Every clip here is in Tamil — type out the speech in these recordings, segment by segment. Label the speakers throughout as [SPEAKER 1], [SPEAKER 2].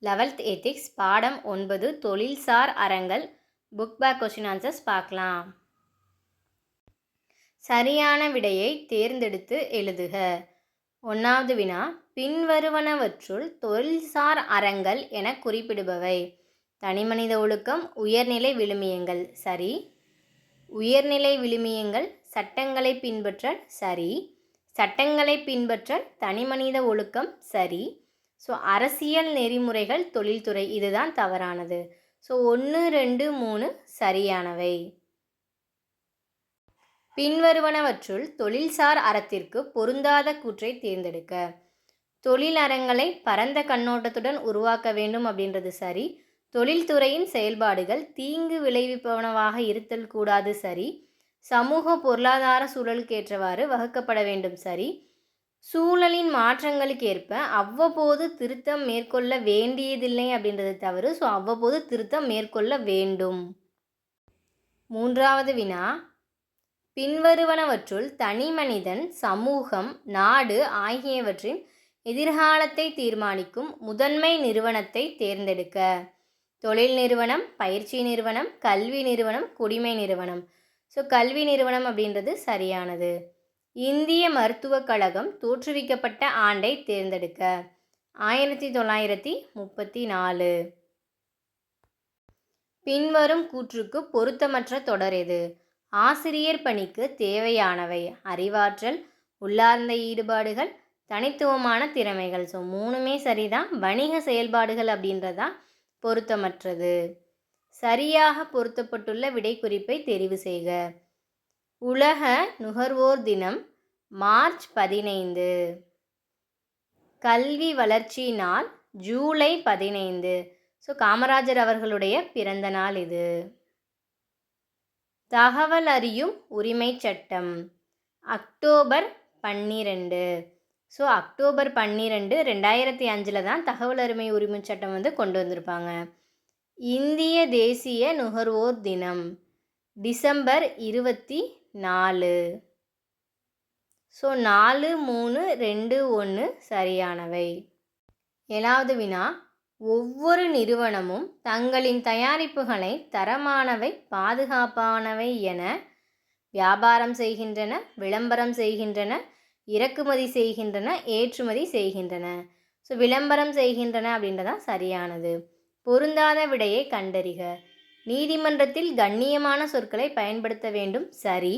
[SPEAKER 1] 11th எத்திக்ஸ் பாடம் 9 தொழில்சார் அறங்கள் புக் பேக் கொஸ்டின் ஆன்சர்ஸ் பார்க்கலாம். சரியான விடையை தேர்ந்தெடுத்து எழுதுக. 1வது வினா, பின்வருவனவற்றுள் தொழில்சார் அறங்கள் என குறிப்பிடுபவை. தனிமனித ஒழுக்கம், உயர்நிலை விழுமியங்கள். சரி. உயர்நிலை விழுமியங்கள் சட்டங்களை பின்பற்றல். சரி. சட்டங்களை பின்பற்றல் தனிமனித ஒழுக்கம். சரி. ஸோ அரசியல் நெறிமுறைகள் தொழில்துறை, இதுதான் தவறானது. ஸோ 1, 2, 3 சரியானவை. பின்வருவனவற்றுள் தொழில்சார் அறத்திற்கு பொருந்தாத கூற்றை தேர்ந்தெடுக்க. தொழில் அறங்களை பரந்த கண்ணோட்டத்துடன் உருவாக்க வேண்டும் அப்படின்றது சரி. தொழில்துறையின் செயல்பாடுகள் தீங்கு விளைவிப்பவனவாக இருத்தல் கூடாது. சரி. சமூக பொருளாதார சூழலுக்கேற்றவாறு வகுக்கப்பட வேண்டும். சரி. சூழலின் மாற்றங்களுக்கு ஏற்ப அவ்வப்போது திருத்தம் மேற்கொள்ள வேண்டியதில்லை அப்படின்றது தவறு. ஸோ அவ்வப்போது திருத்தம் மேற்கொள்ள வேண்டும். 3வது வினா, பின்வருவனவற்றுள் தனி மனிதன், சமூகம், நாடு ஆகியவற்றின் எதிர்காலத்தை தீர்மானிக்கும் முதன்மை நிறுவனத்தை தேர்ந்தெடுக்க. தொழில் நிறுவனம், பயிற்சி நிறுவனம், கல்வி நிறுவனம், குடிமை நிறுவனம். ஸோ கல்வி நிறுவனம் அப்படின்றது சரியானது. இந்திய மருத்துவக் கழகம் தோற்றுவிக்கப்பட்ட ஆண்டை தேர்ந்தெடுக்க. 1934. பின்வரும் கூற்றுக்கு பொருத்தமற்ற தொடர் எது? ஆசிரியர் பணிக்கு தேவையானவை அறிவாற்றல், உள்ளார்ந்த ஈடுபாடுகள், தனித்துவமான திறமைகள். ஸோ 3மே சரிதான். வணிக செயல்பாடுகள் அப்படின்றதான் பொருத்தமற்றது. சரியாக பொருத்தப்பட்டுள்ள விடை குறிப்பை தெரிவு செய்க. உலக நுகர்வோர் தினம் மார்ச் 15. கல்வி வளர்ச்சி நாள் ஜூலை 15. ஸோ காமராஜர் அவர்களுடைய பிறந்த நாள் இது. தகவல் அறியும் உரிமை சட்டம் அக்டோபர் 12. ஸோ அக்டோபர் 12, 2005 தான் தகவல் அறிமை உரிமை சட்டம் கொண்டு வந்திருப்பாங்க. இந்திய தேசிய நுகர்வோர் தினம் டிசம்பர் 24. ஸோ 4, 3, 2, 1 சரியானவை. 7வது வினா, ஒவ்வொரு நிறுவனமும் தங்களின் தயாரிப்புகளை தரமானவை, பாதுகாப்பானவை என வியாபாரம் செய்கின்றன, விளம்பரம் செய்கின்றன, இறக்குமதி செய்கின்றன, ஏற்றுமதி செய்கின்றன. ஸோ விளம்பரம் செய்கின்றன அப்படின்றதான் சரியானது. பொருந்தாத விடையை கண்டறிக. நீதிமன்றத்தில் கண்ணியமான சொற்களை பயன்படுத்த வேண்டும். சரி.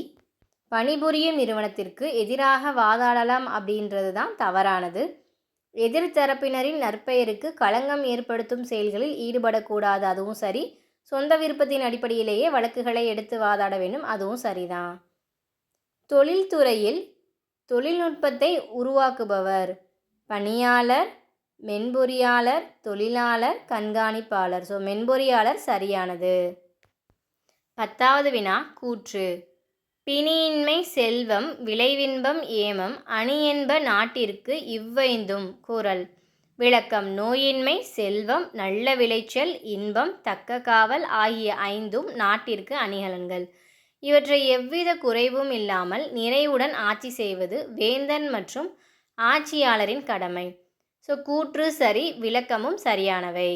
[SPEAKER 1] பணிபுரியும் நிறுவனத்திற்கு எதிராக வாதாடலாம் அப்படின்றது தான் தவறானது. எதிர்த்தரப்பினரின் நற்பெயருக்கு களங்கம் ஏற்படுத்தும் செயல்களில் ஈடுபடக்கூடாது. அதுவும் சரி. சொந்த விருப்பத்தின் அடிப்படையிலேயே வழக்குகளை எடுத்து வாதாட வேண்டும். அதுவும் சரிதான். தொழில்துறையில் தொழில்நுட்பத்தை உருவாக்குபவர் பணியாளர், மென்பொறியாளர், தொழிலாளர், கண்காணிப்பாளர். ஸோ மென்பொறியாளர் சரியானது. 10வது வினா, கூற்று. பிணியின்மை செல்வம், விளைவின்பம் ஏமம், அணியென்ப நாட்டிற்கு இவ்வைந்தும். கூறல். விளக்கம். நோயின்மை, செல்வம், நல்ல விளைச்சல், இன்பம், தக்க காவல் ஆகிய 5ம் நாட்டிற்கு அணிகலன்கள். இவற்றை எவ்வித குறைவும் இல்லாமல் நிறைவுடன் ஆட்சி செய்வது வேந்தன் மற்றும் ஆட்சியாளரின் கடமை. ஸோ கூற்று சரி, விளக்கமும் சரியானவை.